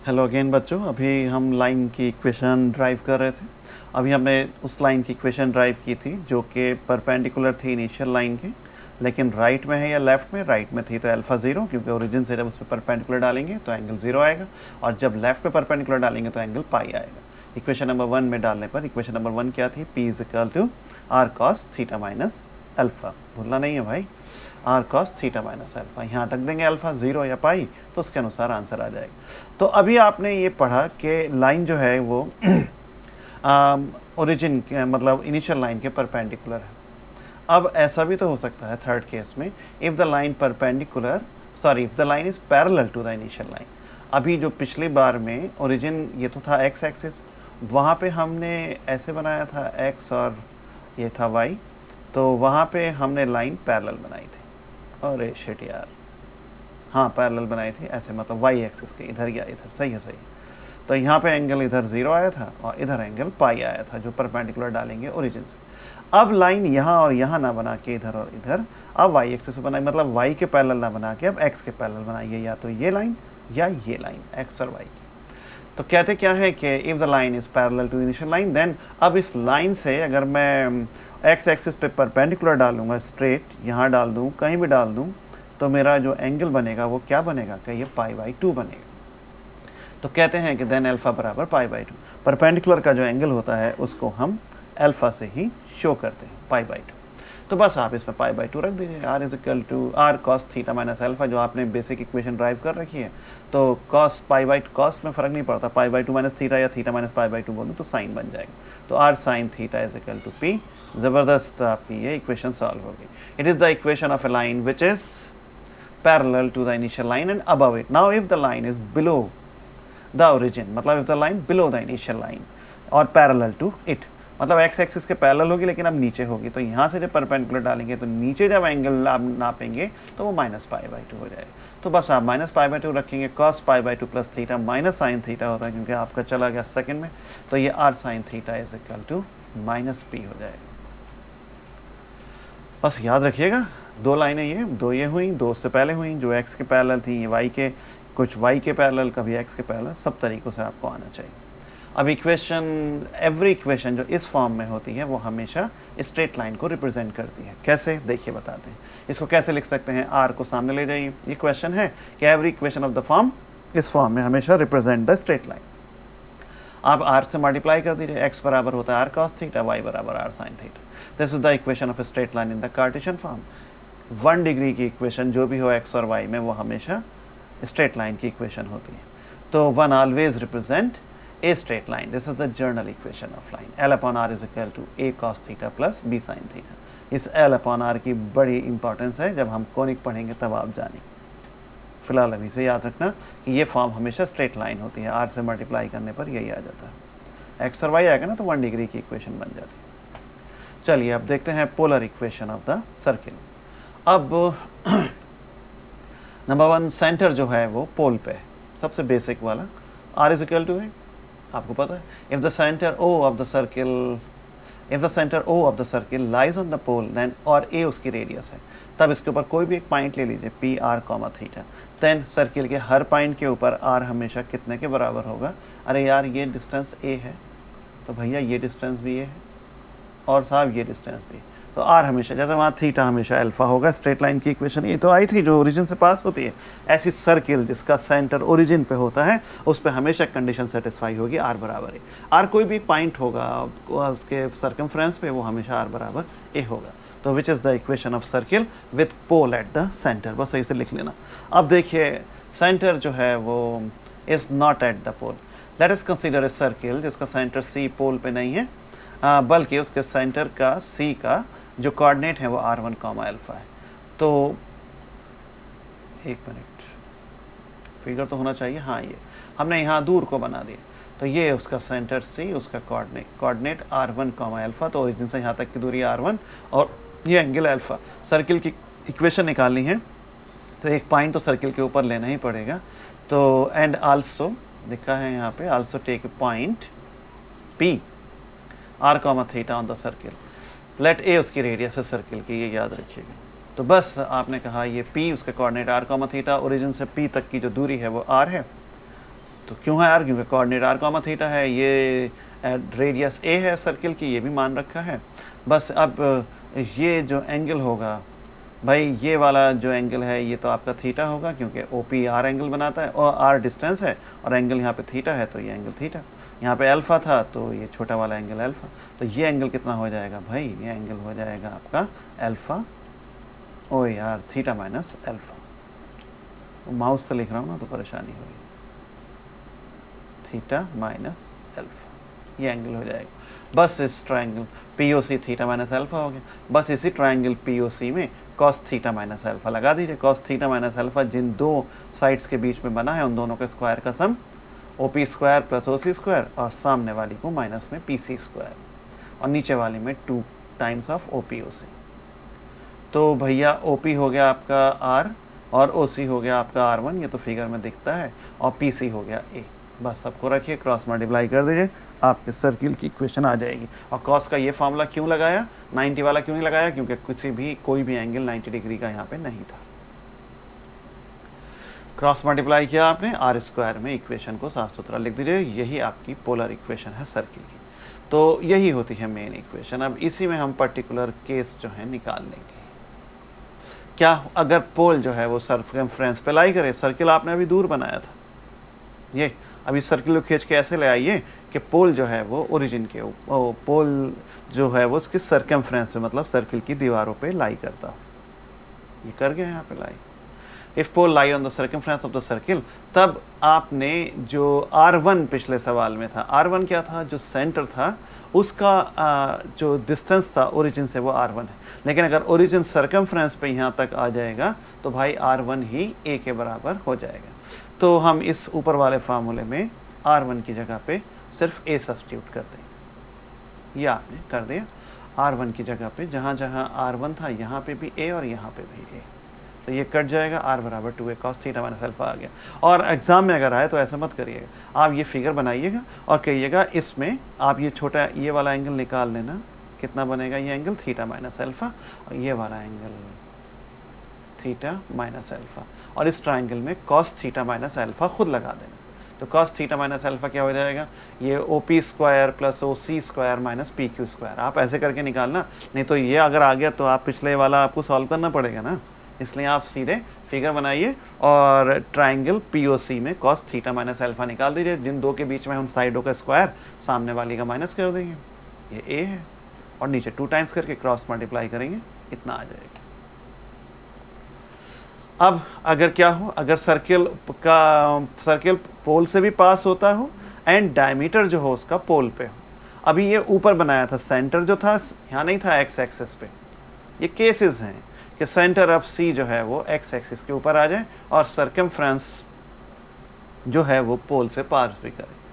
Hello again बच्चों, अभी हम लाइन की इक्वेशन ड्राइव कर रहे थे। अभी हमने उस लाइन की इक्वेशन ड्राइव की थी जो कि परपेंडिकुलर थी इनिशियल लाइन के, लेकिन राइट में है या लेफ़्ट में। राइट में थी तो अल्फ़ा ज़ीरो, क्योंकि ओरिजिन से जब उस पर परपेंडिकुलर डालेंगे तो एंगल ज़ीरो आएगा, और जब लेफ़्ट पे परपेंडिकुलर डालेंगे तो एंगल पाई आएगा। इक्वेशन नंबर 1 में डालने पर इक्वेशन नंबर 1 क्या थी? P is equal to r cos theta minus alpha. भूलना नहीं है भाई, r cos theta minus alpha. यहाँ अटक देंगे अल्फ़ा ज़ीरो या पाई, तो उसके अनुसार आंसर आ जाएगा। तो अभी आपने ये पढ़ा कि लाइन जो है वो ओरिजिन के मतलब इनिशियल लाइन के परपेंडिकुलर है। अब ऐसा भी तो हो सकता है थर्ड केस में, if the line perpendicular if the line is parallel to the initial line. अभी जो पिछली बार में ओरिजिन ये तो था एक्स एक्सिस, वहाँ पे हमने ऐसे बनाया था एक्स और ये था वाई, तो वहाँ पे हमने लाइन पैरेलल बनाई थी। अरे शिट यार, हाँ पैरेलल बनाई थी ऐसे, मतलब वाई एक्सिस के इधर या इधर। सही है, सही है। तो यहाँ पे एंगल इधर ज़ीरो आया था और इधर एंगल पाई आया था, जो परपेंडिकुलर डालेंगे ओरिजिन से। अब लाइन यहाँ और यहाँ ना बना के इधर और इधर, अब वाई एक्सिस पे बनाई, मतलब वाई के पैरेलल ना बना के अब एक्स के पैरेलल बनाइए, या तो ये लाइन या ये लाइन, एक्स और वाई की। तो कहते क्या है कि if the line is parallel to initial line, then अब इस लाइन से अगर मैं एक्स एक्सिस पे परपेंडिकुलर डालूंगा, स्ट्रेट यहाँ डाल दूँ, कहीं भी डाल दूँ, तो मेरा जो एंगल बनेगा वो क्या बनेगा? कि ये पाई बाई टू बनेगा। तो कहते हैं कि देन अल्फ़ा बराबर पाई बाई टू। परपेंडिकुलर का जो एंगल होता है उसको हम अल्फ़ा से ही शो करते हैं, पाई बाई टू। तो बस आप इसमें पाई बाई टू रख दीजिए। R is equal to r cos theta minus alpha, जो आपने बेसिक इक्वेशन ड्राइव कर रखी है। तो कॉस पाई बाई कॉस में फ़र्क नहीं पड़ता, pi by two minus theta या theta minus pi by two बोलूँ तो साइन बन जाएगा। तो R sine theta is equal to P. ज़बरदस्त आपकी ये इक्वेशन सॉल्व होगी। It is the equation of a line which is parallel to the initial line and above it. Now if the line is below the origin, मतलब if the line below the initial line और parallel to it, मतलब x axis के parallel होगी लेकिन अब नीचे होगी, तो यहाँ से जब परपेंडिकुलर डालेंगे तो नीचे जब एंगल आप नापेंगे तो वो माइनस पाई बाई टू हो जाएगा। तो बस आप माइनस पाई बाई टू रखेंगे, cos pi by two plus theta minus sine theta होता है, क्योंकि आपका चला गया सेकंड में, तो ये r sine theta is equal to minus P हो जाएगा। बस याद रखिएगा, दो लाइनें ये हुई, दो उससे पहले हुई जो एक्स के पैरेलल थी, ये वाई के, कुछ वाई के पैरेलल, कभी एक्स के पैरेलल, सब तरीक़ों से आपको आना चाहिए। अब इक्वेशन, एवरी इक्वेशन जो इस फॉर्म में होती है वो हमेशा स्ट्रेट लाइन को रिप्रेजेंट करती है। कैसे? देखिए बताते हैं। इसको कैसे लिख सकते हैं? आर को सामने ले जाइए। ये क्वेश्चन है कि every equation of the form, इस फॉर्म में हमेशा रिप्रेजेंट द स्ट्रेट लाइन। आप आर से मल्टीप्लाई कर दीजिए, एक्स बराबर होता है आर कॉस थीटा, वाई बराबर r sine theta. This is the equation of a straight line in the Cartesian form. 1 degree की इक्वेशन जो भी हो एक्स और वाई में, वो हमेशा स्ट्रेट लाइन की इक्वेशन होती है। तो 1 always represent a straight line. This is the general equation of line. L upon r is equal to a cos theta plus b sine theta. इस एल अपॉन आर की बड़ी importance है, जब हम कोनिक पढ़ेंगे तब आप जानेंगे। फिलहाल अभी से याद रखना कि ये फॉर्म हमेशा स्ट्रेट लाइन होती है, आर से मल्टीप्लाई करने पर यही आ जाता है। एक्स और वाई आएगा ना तो 1 डिग्री की इक्वेशन बन जाती है। चलिए अब देखते हैं polar equation of the circle. अब नंबर 1, सेंटर जो है वो पोल पे है, सबसे बेसिक वाला। आर इज इक्वल टू है, आपको पता है। If the centre O of the circle, if the centre O of the circle lies on the pole, then, और ए उसकी रेडियस है, तब इसके ऊपर कोई भी एक पॉइंट ले लीजिए, P r comma theta. Then circle के हर पॉइंट के ऊपर आर हमेशा कितने के बराबर होगा? अरे यार ये डिस्टेंस ए है, तो भैया ये डिस्टेंस भी ए है, और साहब ये डिस्टेंस भी। तो आर हमेशा, जैसे वहाँ थीटा हमेशा अल्फा होगा। स्ट्रेट लाइन की इक्वेशन ये तो आई थी जो ओरिजिन से पास होती है। ऐसी सर्किल जिसका सेंटर ओरिजिन पे होता है, उस पे हमेशा कंडीशन सेटिस्फाई होगी, आर बराबर ए। आर कोई भी पॉइंट होगा उसके सर्कमफ्रेंस पे, वो हमेशा आर बराबर ए होगा। तो which is the equation of circle with pole at the centre. बस सही से लिख लेना। अब देखिए, सेंटर जो है वो is not at the pole. Let us consider a circle जिसका सेंटर सी पोल पे नहीं है, बल्कि उसके सेंटर का सी का जो कोऑर्डिनेट है वो r1 कॉमा अल्फा है। तो एक मिनट, फिगर तो होना चाहिए, हाँ ये हमने यहाँ दूर को बना दिया। तो ये उसका सेंटर सी, उसका कोऑर्डिनेट r1 कॉमा अल्फा। तो ओरिजिन से यहाँ तक की दूरी r1 और ये एंगल अल्फा। सर्किल की इक्वेशन निकालनी है तो एक पॉइंट तो सर्किल के ऊपर लेना ही पड़ेगा। तो एंड आल्सो लिखा है यहाँ पे, also take a point P R comma theta on the circle. Let A उसकी रेडियस है सर्किल की, ये याद रखिएगा। तो बस आपने कहा ये P उसके coordinate are comma theta, origin से P तक की जो दूरी है वो R है, तो क्यों है यार, क्योंकि कोऑर्डिनेट आर कॉमा थीटा है, ये रेडियस ए है सर्किल की, ये भी मान रखा है। बस अब ये जो एंगल होगा भाई, ये वाला जो एंगल है ये तो आपका थीटा होगा, क्योंकि ओ पी आर एंगल बनाता है और आर डिस्टेंस है और एंगल यहाँ पे थीटा है, तो ये एंगल थीटा। यहाँ पे अल्फ़ा था तो ये छोटा वाला एंगल अल्फ़ा, तो ये एंगल कितना हो जाएगा भाई, ये एंगल हो जाएगा आपका अल्फ़ा, ओ यार थीटा माइनस अल्फ़ा, माउस से लिख रहा हूँ ना तो परेशानी होगी, थीटा माइनस अल्फ़ा, ये एंगल हो जाएगा। बस इस triangle P O C theta minus alpha हो गया। बस इसी ट्रायंगल पी ओ सी में कॉस थीटा माइनस अल्फ़ा लगा दीजिए। कॉस थीटा माइनस अल्फ़ा जिन दो साइड्स के बीच में बना है उन दोनों के स्क्वायर का sum O P square plus O C square, और सामने वाली को माइनस में पी सी स्क्वायर और नीचे वाली में 2 times of O P O C. तो भैया ओ पी हो गया आपका आर और ओ सी हो गया आपका आर वन, ये तो फिगर में दिखता है, और पी सी हो गया ए। बस सबको रखिए, क्रॉस मल्टीप्लाई कर दीजिए, आपके सर्किल की इक्वेशन आ जाएगी। और कॉस का ये फार्मूला क्यों लगाया, 90 वाला क्यों नहीं लगाया, क्योंकि कोई भी एंगल 90 डिग्री का यहाँ पे नहीं था। क्रॉस मल्टीप्लाई किया आपने, आर स्क्वायर में इक्वेशन को साफ सुथरा लिख दीजिए, यही आपकी पोलर इक्वेशन है सर्किल की। तो यही होती है मेन इक्वेशन। अब इसी में हम पर्टिकुलर केस जो है निकाल लेंगे। क्या अगर पोल जो है वो सर्कमफ्रेंस पे लाई करे, सर्किल आपने अभी दूर बनाया था, ये अभी सर्किल को खींच के ऐसे ले आइए कि पोल जो है वो ओरिजिन के पोल जो है वो उसके सर्कमफ्रेंस पे, मतलब सर्किल की दीवारों पे लाई करता हो। ये कर गया यहाँ पे लाई। If pole lie on the circumference of the circle, तब आपने जो R1 पिछले सवाल में था, R1 क्या था, जो सेंटर था उसका जो डिस्टेंस था ओरिजिन से वो R1 है। लेकिन अगर ओरिजिन सर्कमफ्रेंस पे यहाँ तक आ जाएगा तो भाई R1 ही A के बराबर हो जाएगा। तो हम इस ऊपर वाले फार्मूले में R1 की जगह पे सिर्फ A सब्स्टिट्यूट कर दें। ये आपने कर दिया, R1 की जगह पे जहाँ जहाँ R1 था यहाँ पे भी A और यहाँ पे भी A, तो ये कट जाएगा, R बराबर 2A cos theta minus alpha आ गया। और एग्जाम में अगर आए तो ऐसा मत करिएगा, आप ये फिगर बनाइएगा और कहिएगा इसमें आप ये छोटा ये वाला एंगल निकाल लेना, कितना बनेगा ये एंगल थीटा माइनस अल्फा, और ये वाला एंगल थीटा माइनस अल्फा, और इस ट्राइंगल में cos थीटा माइनस अल्फा खुद लगा देना। तो cos थीटा माइनस अल्फा क्या हो जाएगा, ये O P square plus O C square minus P Q square. आप ऐसे करके निकालना, नहीं तो ये अगर आ गया तो आप पिछले वाला आपको सॉल्व करना पड़ेगा ना, इसलिए आप सीधे फिगर बनाइए और ट्राइंगल पीओसी में cos थीटा माइनस अल्फा निकाल दीजिए। जिन दो के बीच में हम साइडों का स्क्वायर सामने वाली का माइनस कर देंगे, ये ए है, और नीचे 2 टाइम्स करके क्रॉस मल्टीप्लाई करेंगे, इतना आ जाएगा। अब अगर क्या हो, अगर सर्किल पोल से भी पास होता हो एंड डायमीटर जो हो उसका पोल पे हो। अभी ये ऊपर बनाया था, सेंटर जो था यहाँ नहीं था एक्स एक्सिस पे। ये केसेस हैं कि सेंटर ऑफ सी जो है वो एक्स एक्सिस के ऊपर आ जाए और सर्कमफ्रेंस जो है वो पोल से पार भी करे।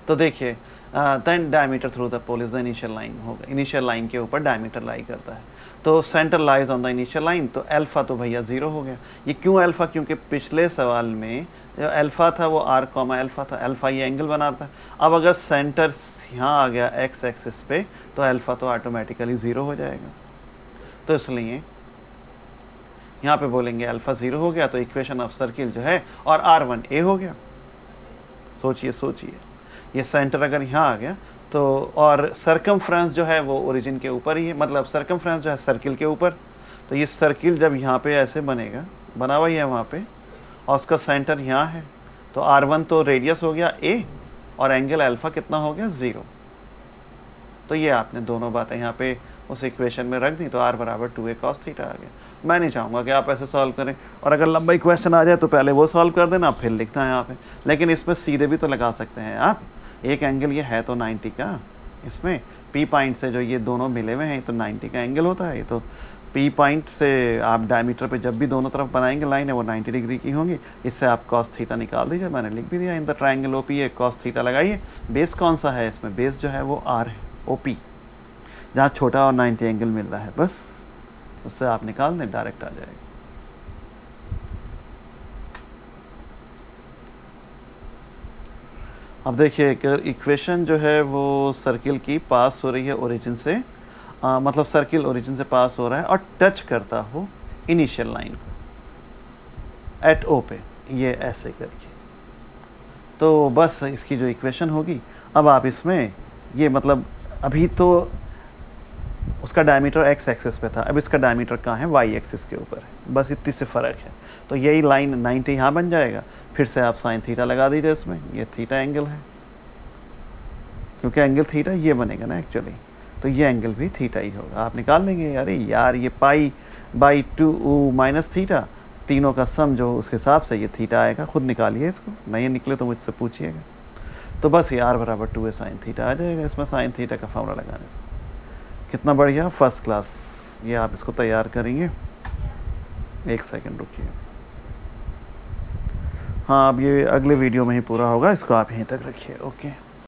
तो देखिए then diameter through the pole is the initial line होगा, इनिशियल लाइन के ऊपर डायमीटर लाई करता है, तो centre lies on the initial line. तो अल्फा तो भैया 0 हो गया। ये क्यों अल्फा, क्योंकि पिछले सवाल में जो अल्फा था वो आर कॉमा अल्फा था, अल्फा ये एंगल बनाता है। अब अगर सेंटर यहाँ आ गया एक्स एक्सिस पे तो अल्फा तो ऑटोमेटिकली 0 हो जाएगा। तो इसलिए यहाँ पे बोलेंगे अल्फा 0 हो गया, तो इक्वेशन ऑफ सर्किल जो है और R1 A हो गया। सोचिए ये सेंटर अगर यहाँ आ गया तो, और सर्कमफ्रेंस जो है वो ओरिजिन के ऊपर ही है, मतलब सर्कमफ्रेंस जो है सर्किल के ऊपर। तो ये सर्किल जब यहाँ पे ऐसे बनेगा, बना हुआ ही है वहाँ पे, और उसका सेंटर यहाँ है, तो R1 तो रेडियस हो गया A और एंगल अल्फा कितना हो गया 0। तो ये आपने दोनों बातें यहाँ पे उस इक्वेशन में रख दी, तो R बराबर 2A cos थीटा आ गया। मैं नहीं चाहूँगा कि आप ऐसे सॉल्व करें, और अगर लंबा इक्वेशन आ जाए तो पहले वो सॉल्व कर देना फिर लिखना है यहाँ पे। लेकिन इसमें सीधे भी तो लगा सकते हैं आप, एक एंगल ये है तो 90 का, इसमें P पॉइंट से जो ये दोनों मिले हुए हैं तो 90 का एंगल होता है। ये तो P पॉइंट से आप डायमीटर पे जब भी दोनों तरफ बनाएंगे लाइन है वो 90 डिग्री की होंगी, इससे आप cos थीटा निकाल दीजिए। मैंने लिख भी दिया in the triangle OPA cos theta लगाइए। बेस कौन सा है इसमें, बेस जो है वो R है, OP जहाँ छोटा और 90 एंगल मिल रहा है, बस उससे आप निकाल दें, डायरेक्ट आ जाएगा। अब देखिए इक्वेशन जो है वो सर्किल की पास हो रही है ओरिजिन से, मतलब सर्किल ओरिजिन से पास हो रहा है और टच करता हो इनिशियल लाइन को एट ओ पे, ये ऐसे करके तो बस इसकी जो इक्वेशन होगी, अब आप इसमें ये मतलब अभी तो उसका डायमीटर एक्स एक्सिस पे था, अब इसका डायमीटर कहाँ है, वाई एक्सिस के ऊपर है, बस इतनी से फ़र्क है। तो यही लाइन 90 यहाँ बन जाएगा, फिर से आप साइन थीटा लगा दीजिए इसमें, ये थीटा एंगल है, क्योंकि एंगल थीटा ये बनेगा ना एक्चुअली, तो ये एंगल भी थीटा ही होगा। आप निकाल लेंगे, अरे यार ये पाई बाई 2 माइनस थीटा, तीनों का सम जो उस हिसाब से ये थीटा आएगा, खुद निकालिए इसको, नहीं निकले तो मुझसे पूछिएगा। तो बस ये r बराबर 2a साइन थीटा आ जाएगा इसमें साइन थीटा का फॉर्मूला लगाने से। कितना बढ़िया, फर्स्ट क्लास। ये आप इसको तैयार करेंगे, एक सेकंड रुकिए। हाँ, अब ये अगले वीडियो में ही पूरा होगा, इसको आप यहीं तक रखिए। ओके।